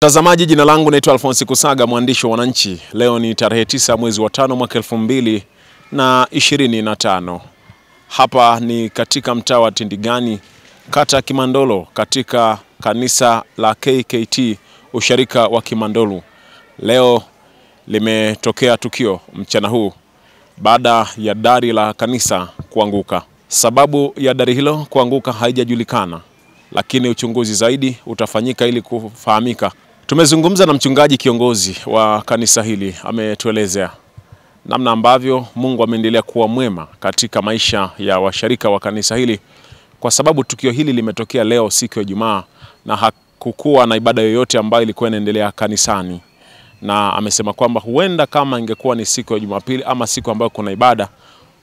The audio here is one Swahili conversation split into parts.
Mtazamaji, jina langu naitwa Alphonse Kusaga, mwandishi wa Wananchi. Leo ni tarehe 9 mwezi wa 5 mwaka 2025. Hapa ni katika mtaa wa Tindigani, kata Kimandolo, katika kanisa la KKT usharika wa Kimandolo. Leo limetokea tukio mchana huu baada ya dari la kanisa kuanguka. Sababu ya dari hilo kuanguka haijajulikana, lakini uchunguzi zaidi utafanyika ili kufahamika. Tumezungumza na mchungaji kiongozi wa kanisa hili, ametuelezea namna ambavyo Mungu ameendelea kuwa mwema katika maisha ya washarika wa kanisa hili, kwa sababu tukio hili limetokea leo siku ya Ijumaa na hakukuwa na ibada yoyote ambayo ilikuwa inaendelea kanisani. Na amesema kwamba huenda kama ingekuwa ni siku ya Jumapili ama siku ambayo kuna ibada,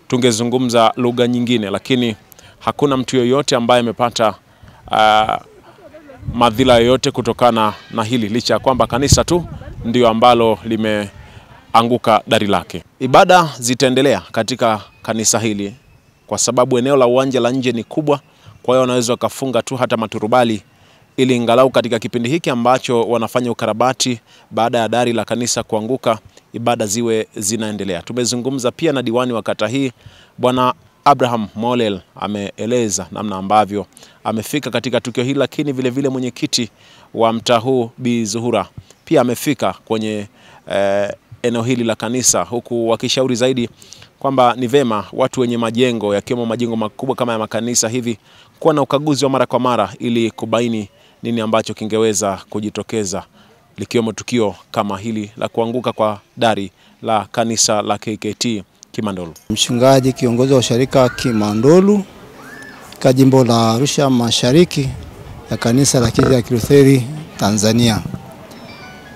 tungezungumza lugha nyingine, lakini hakuna mtu yoyote ambaye amepata madhila yoyote kutokana na hili, licha kwamba kanisa tu ndio ambalo limeanguka dari lake. Ibada zitaendelea katika kanisa hili kwa sababu eneo la uwanja la nje ni kubwa, kwa hiyo wanaweza kufunga tu hata maturubali ili ingalau katika kipindi hiki ambacho wanafanya ukarabati baada ya dari la kanisa kuanguka, ibada ziwe zinaendelea. Tumezungumza pia na diwani wa kata hii, Bwana Abraham Molel, ameeleza namna ambavyo amefika katika tukio hili, lakini vile vile mwenyekiti wa mtaa huu Bi Zuhura pia amefika kwenye eneo hili la kanisa, huku wakishauri zaidi kwamba ni vema watu wenye majengo yakiwemo majengo makubwa kama ya makanisa hivi kuwa na ukaguzi wa mara kwa mara ili kubaini nini ambacho kingeweza kujitokeza likiwemo tukio kama hili la kuanguka kwa dari la kanisa la KKT Kimandolo. Mchungaji kiongozi wa usharika Kimandolo kwa jimbo la Arusha Mashariki ya kanisa la Kilutheri Tanzania.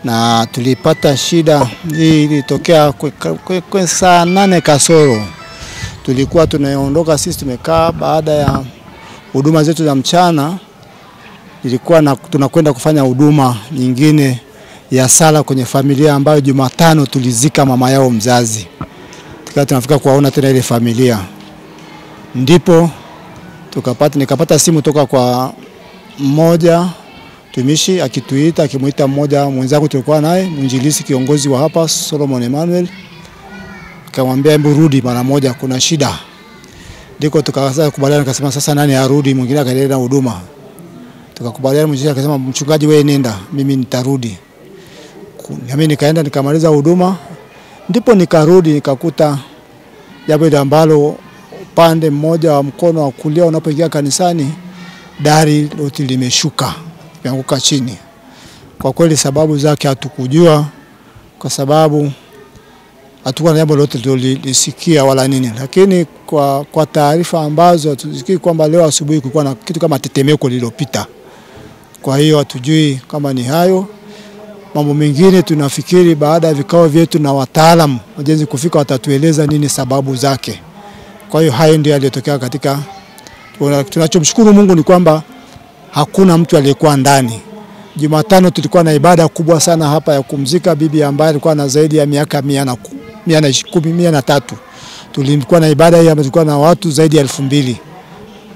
Na tulipata shida hii ilitokea kwa saa 8 kasoro. Tulikuwa tunaondoka, sisi tumekaa baada ya huduma zetu za mchana, ilikuwa tunakwenda kufanya huduma nyingine ya sala kwenye familia ambayo Jumatano tulizika mama yao mzazi. Tunafika kuwaona tena ile familia. Ndipo nikapata simu toka kwa mmoja tumishi akituita, akimuita mmoja mwenzangu tulikuwa naye, mwinjilisi kiongozi wa hapa Solomon Emmanuel. Akamwambia hebu rudi mara moja, kuna shida. Ndiko tukaanza kubaliana, akasema sasa nani arudi, mwingine akaendelea na huduma. Tukakubaliana, mwinjilisi akasema mchungaji wewe nenda, mimi nitarudi. Mimi nikaenda nikamaliza huduma. Ndipo nikarudi nikakuta jambo ambalo upande mmoja wa mkono wa kulia unapoingia kanisani dari lote limeshuka, limeanguka chini. Kwa kweli sababu zake hatukujua, kwa sababu hatukuwa na jambo lote tulisikia wala nini, lakini kwa taarifa ambazo tusikia kwamba leo asubuhi kulikuwa na kitu kama tetemeko lililopita. Kwa hiyo hatujui kama ni hayo. Mambo mengine tunafikiri baada ya vikao vyetu na wataalamu wajenzi kufika watatueleza nini sababu zake. Kwa hiyo hayo ndio yaliyotokea katika. Tunachomshukuru Mungu ni kwamba hakuna mtu aliyekuwa ndani. Jumatano tulikuwa na ibada kubwa sana hapa ya kumzika bibi ambaye alikuwa na zaidi ya miaka 113. Tulikuwa na ibada hii, tulikuwa na watu zaidi ya 2000.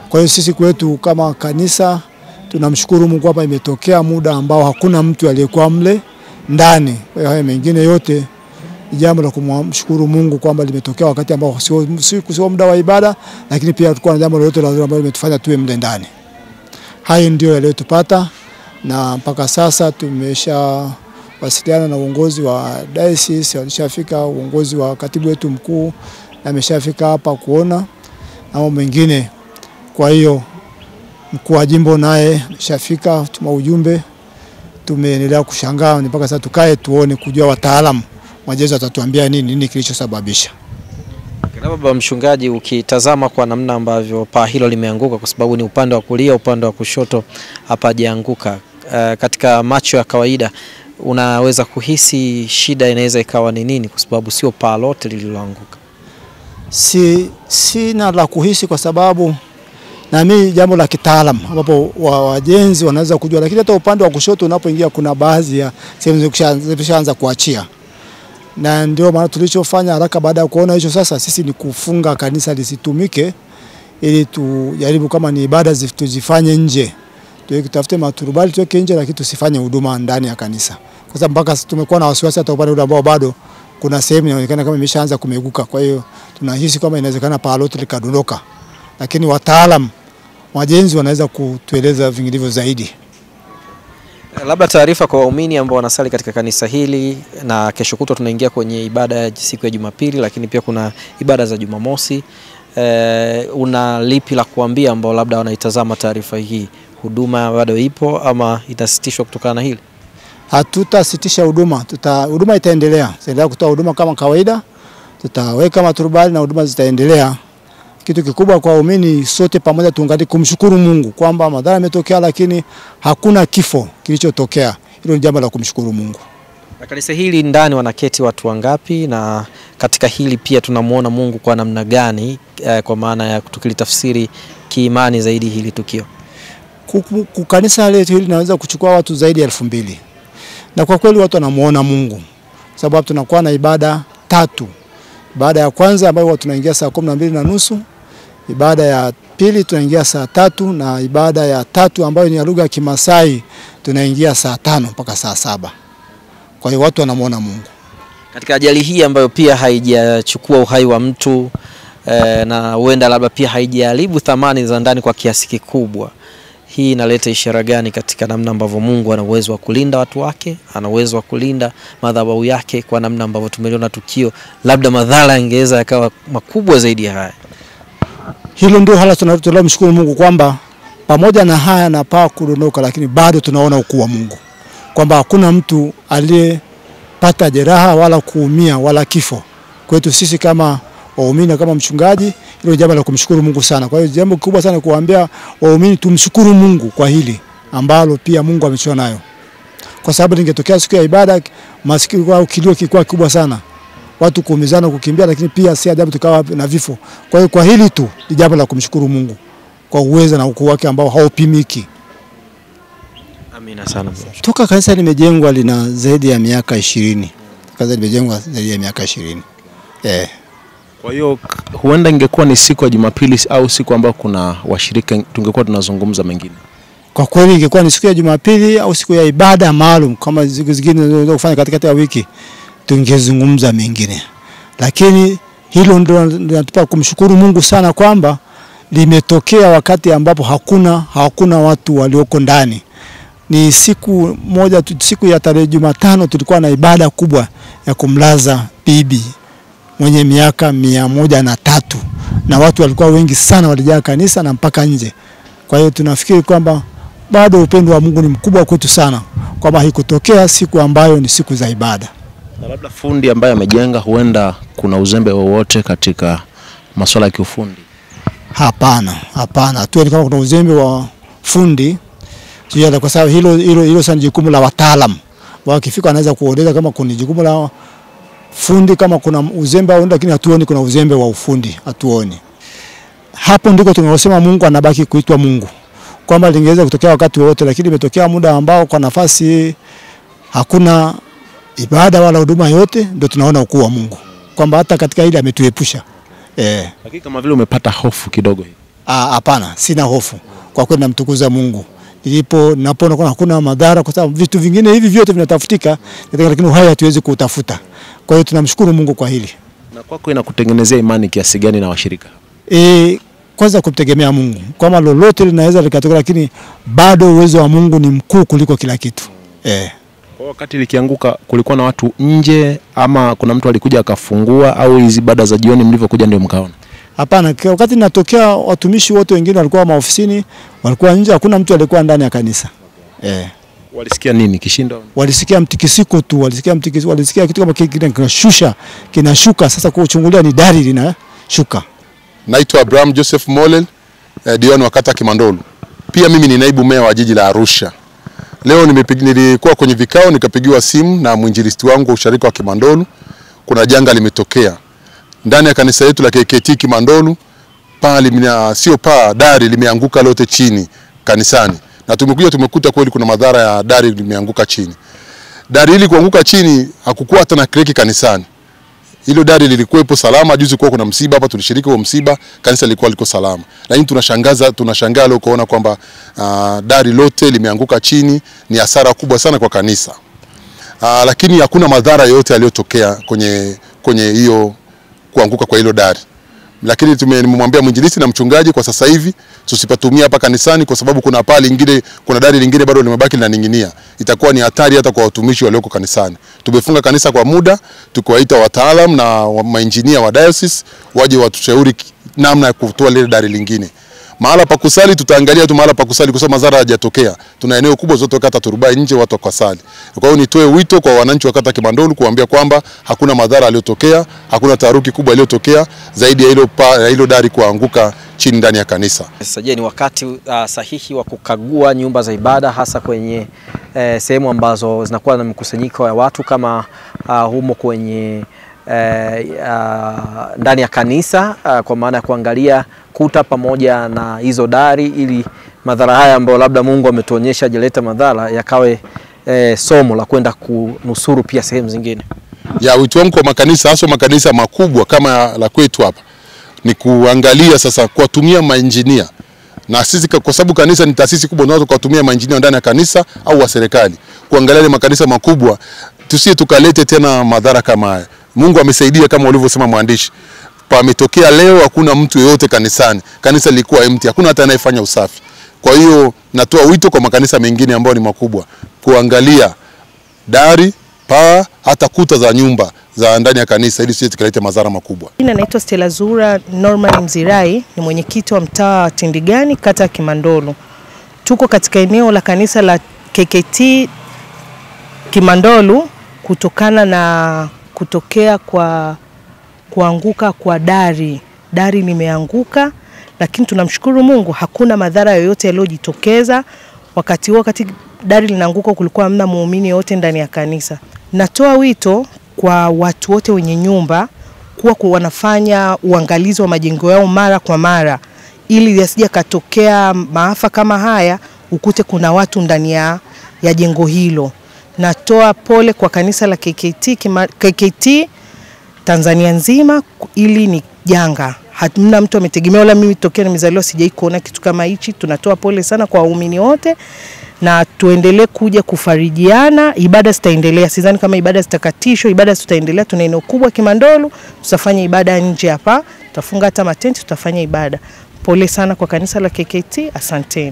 Kwa hiyo sisi kwetu kama kanisa tunamshukuru Mungu hapa imetokea muda ambao hakuna mtu aliyekuwa mle ndani. Kwa hiyo mengine yote jambo la kumshukuru Mungu kwamba limetokea wakati ambao sio muda wa ibada, lakini pia tulikuwa na jambo lolote ambalo limetufanya tuwe mle ndani. Hayo ndio yaliyotupata, na mpaka sasa tumeshawasiliana na uongozi wa diocese, walishafika uongozi wa katibu wetu mkuu ameshafika hapa kuona mambo mengine. Kwa hiyo mkuu wa jimbo naye ameshafika, tuma ujumbe. Tumeendelea kushangaa mpaka sasa tukae tuone kujua wataalamu wajezo watatuambia nini kilichosababisha. Na baba mchungaji, ukitazama kwa namna ambavyo paa hilo limeanguka, kwa sababu ni upande wa kulia, upande wa kushoto hapa hajaanguka, katika macho ya kawaida unaweza kuhisi shida inaweza ikawa ni nini, kwa sababu sio paa lote lililoanguka? Sina la kuhisi, kwa sababu na mimi jambo la kitaalamu ambapo wajenzi wanaweza kujua, lakini hata upande wa kushoto unapoingia kuna baadhi ya sehemu zimeshaanza kuachia. Na ndio maana tulichofanya haraka baada ya kuona hicho sasa sisi ni kufunga kanisa lisitumike, ili tujaribu kama ni ibada tuzifanye nje. tutafute maturubali tuweke nje, lakini tusifanye huduma ndani ya kanisa, kwa sababu mpaka tumekuwa na wasiwasi hata upande ule ambao bado kuna sehemu inaonekana kama imeshaanza kumeguka. Kwa hiyo tunahisi kama inawezekana paa lote likadondoka, lakini wataalamu wajenzi wanaweza kutueleza vingilivyo zaidi. Labda taarifa kwa waumini ambao wanasali katika kanisa hili, na kesho kutwa tunaingia kwenye ibada ya siku ya Jumapili, lakini pia kuna ibada za Jumamosi. Una lipi la kuambia ambao labda wanaitazama taarifa hii? Huduma bado ipo ama itasitishwa kutokana na hili? Hatutasitisha huduma, huduma itaendelea. Tutaendelea kutoa huduma kama kawaida. Tutaweka maturubali na huduma zitaendelea. Kitu kikubwa kwa waumini sote pamoja tuungane kumshukuru Mungu kwamba madhara yametokea, lakini hakuna kifo kilichotokea. Hilo ni jambo la kumshukuru Mungu. Na kanisa hili ndani wanaketi watu wangapi, na katika hili pia tunamuona Mungu kwa namna gani, kwa maana ya tukilitafsiri kiimani zaidi hili tukio? Kanisa letu hili linaweza kuchukua watu zaidi ya 2000. Na kwa kweli watu wanamuona Mungu, sababu tunakuwa na ibada 3. Ibada ya kwanza ambayo tunaingia saa 12:30, ibada ya pili tunaingia saa 3, na ibada ya tatu ambayo ni ya lugha ya Kimasai tunaingia saa 5 mpaka saa 7. Kwa hiyo watu wanamuona Mungu. Katika ajali hii ambayo pia haijachukua uhai wa mtu, na huenda labda pia haijaharibu thamani za ndani kwa kiasi kikubwa, hii inaleta ishara gani katika namna ambavyo Mungu ana uwezo wa kulinda watu wake, ana uwezo wa kulinda madhabahu yake, kwa namna ambavyo tumeliona tukio, labda madhara yangeweza yakawa makubwa zaidi ya haya? Hilo ndio hala tunamshukuru Mungu kwamba pamoja na haya na paa kudondoka, lakini bado tunaona ukuu wa Mungu, kwamba hakuna mtu aliyepata jeraha wala kuumia wala kifo. Kwetu sisi kama waumini, kama mchungaji, hilo jambo la kumshukuru Mungu sana. Kwa hiyo jambo kubwa sana kuambia waumini tumshukuru Mungu kwa hili ambalo pia Mungu amechua nayo. Kwa sababu lingetokea siku ya ibada masikio au kilio kilikuwa kubwa sana, watu kuumizana, kukimbia, lakini pia si ajabu tukawa na vifo. Kwa hiyo kwa hili tu ni jambo la kumshukuru Mungu kwa uwezo na ukuu wake ambao haupimiki. Amina sana. Toka kanisa limejengwa lina zaidi ya miaka 20. Kanisa limejengwa zaidi ya miaka 20. Kwa hiyo huenda ingekuwa ni siku ya Jumapili au siku ambayo kuna washirika, tungekuwa tunazungumza mengine. Kwa kweli ingekuwa ni siku ya Jumapili au siku ya ibada maalum kama siku zingine tunaweza kufanya katikati ya wiki, tungezungumza mengine. Lakini hilo ndio linatupa kumshukuru Mungu sana kwamba limetokea wakati ambapo hakuna watu walioko ndani. Ni siku moja, siku ya tarehe Jumatano tulikuwa na ibada kubwa ya kumlaza bibi mwenye miaka 103, na watu walikuwa wengi sana, walijaa kanisa na mpaka nje. Kwa hiyo tunafikiri kwamba bado upendo wa Mungu ni mkubwa kwetu sana, kwamba haikutokea siku ambayo ni siku za ibada. Na labda fundi ambaye amejenga, huenda kuna uzembe wowote katika masuala ya kiufundi? Hapana. Tu kama kuna uzembe wa fundi, sio, kwa sababu hilo sana jukumu la wataalamu. Wakifika anaweza kueleza kama kuna jukumu la fundi kama kuna uzembe au, lakini hatuoni kuna uzembe wa ufundi, hatuoni. Hapo ndiko tunasema Mungu anabaki kuitwa Mungu, kwamba lingeweza kutokea wakati wote, lakini imetokea muda ambao kwa nafasi hakuna ibada wala huduma yote, ndio tunaona ukuu wa Mungu kwamba hata katika ile ametuepusha. Lakini kama vile umepata hofu kidogo hivi? Hapana, sina hofu. Kwa kweli namtukuza Mungu. Napoona kuna hakuna madhara, kwa sababu vitu vingine hivi vyote vinatafutika, lakini uhai hatuwezi kutafuta. Kwa hiyo tunamshukuru Mungu kwa hili. Na kwako inakutengenezea imani kiasi gani na washirika? Kwanza kumtegemea Mungu. Kama lolote linaweza likatoka, lakini bado uwezo wa Mungu ni mkuu kuliko kila kitu. Kwa wakati likianguka kulikuwa na watu nje ama kuna mtu alikuja akafungua, au hizi ibada za jioni mlivyokuja ndio mkaona? Hapana, wakati natokea watumishi wote wengine walikuwa maofisini, walikuwa nje, hakuna mtu alikuwa ndani ya kanisa. Walisikia nini? Kishindo? Walisikia mtikisiko tu, walisikia kitu kama kinashuka. Sasa kuchungulia ni dari linashuka. Naitwa Abraham Joseph Molel, diwani wa kata Kimandolu. Pia mimi ni naibu meya wa jiji la Arusha. Leo nilikuwa kwenye vikao, nikapigiwa simu na mwinjilisti wangu wa usharika wa Kimandolu. Kuna janga limetokea ndani ya kanisa letu la KKT Kimandolu. Dari limeanguka lote chini kanisani. Na tumekuta kweli kuna madhara ya dari limeanguka chini. Dari hili kuanguka chini hakukuwa hata na kreki kanisani. Hilo dari lilikuwepo salama. Juzi kwa kuna msiba hapa, tulishiriki huo msiba, kanisa lilikuwa liko salama. Lakini tunashangaa leo kuona kwamba dari lote limeanguka chini. Ni hasara kubwa sana kwa kanisa. Lakini hakuna madhara yoyote yaliyotokea kwenye hiyo kuanguka kwa hilo dari. Lakini nimemwambia mwinjilisti na mchungaji kwa sasa hivi tusipatumia hapa kanisani, kwa sababu kuna pale lingine, kuna dari lingine bado limebaki linaning'inia. Itakuwa ni hatari hata kwa watumishi walioko kanisani. Tumefunga kanisa kwa muda, tukiwaita wataalamu na mainjinia wa diocese waje watushauri namna ya kutoa lile dari lingine. Mahala pa kusali tutaangalia tu mahala pa kusali, kwa sababu madhara hayajatokea. Tuna eneo kubwa zote kata Turubai nje watu wakasali. Kwa hiyo nitoe wito kwa wananchi wa kata Kimandolu kuambia kwamba hakuna madhara yaliyotokea, hakuna taharuki kubwa iliyotokea zaidi ya hilo dari kuanguka chini ndani ya kanisa. Sasa je, ni wakati sahihi wa kukagua nyumba za ibada, hasa kwenye sehemu ambazo zinakuwa na mkusanyiko wa watu kama humo kwenye ndani ya kanisa, kwa maana ya kuangalia kuta pamoja na hizo dari, ili madhara haya ambayo labda Mungu ametuonyesha hajaleta madhara yakawe somo la kwenda kunusuru pia sehemu zingine? Ya wito wangu kwa makanisa, hasa makanisa makubwa kama la kwetu hapa, ni kuangalia sasa kuwatumia mainjinia. Na sisi kwa sababu kanisa ni taasisi kubwa, tunaweza kuwatumia mainjinia ndani ya kanisa au wa serikali kuangalia makanisa makubwa, tusiye tukalete tena madhara kama haya. Mungu amesaidia kama ulivyosema mwandishi. Pametokea leo hakuna mtu yeyote kanisani. Kanisa lilikuwa empty, hakuna hata anayefanya usafi. Kwa hiyo natoa wito kwa makanisa mengine ambayo ni makubwa kuangalia dari, paa, hata kuta za nyumba za ndani ya kanisa ili sisi tukalete madhara makubwa. Mimi naitwa Stella Zura Norman Mzirai, ni mwenyekiti wa mtaa wa Tindigani, kata Kimandolu. Tuko katika eneo la kanisa la KKT Kimandolu kutokana na kutokea kwa kuanguka kwa dari. Dari limeanguka, lakini tunamshukuru Mungu hakuna madhara yoyote yaliyojitokeza. Wakati dari linaanguka kulikuwa hamna muumini yote ndani ya kanisa. Natoa wito kwa watu wote wenye nyumba kuwa wanafanya uangalizi wa majengo yao mara kwa mara, ili yasije katokea maafa kama haya ukute kuna watu ndani ya jengo hilo. Natoa pole kwa kanisa la KKT Tanzania nzima, ili ni janga. Hamna mtu ametegemea, wala mimi tokea nimezaliwa sijai kuona kitu kama hichi. Tunatoa pole sana kwa waumini wote na tuendelee kuja kufarijiana. Ibada zitaendelea, sidhani kama ibada zitakatishwa, ibada zitaendelea. Tuna eneo kubwa Kimandolu, tutafanya ibada nje hapa, tutafunga hata matenti, tutafanya ibada. Pole sana kwa kanisa la KKT, asanteni.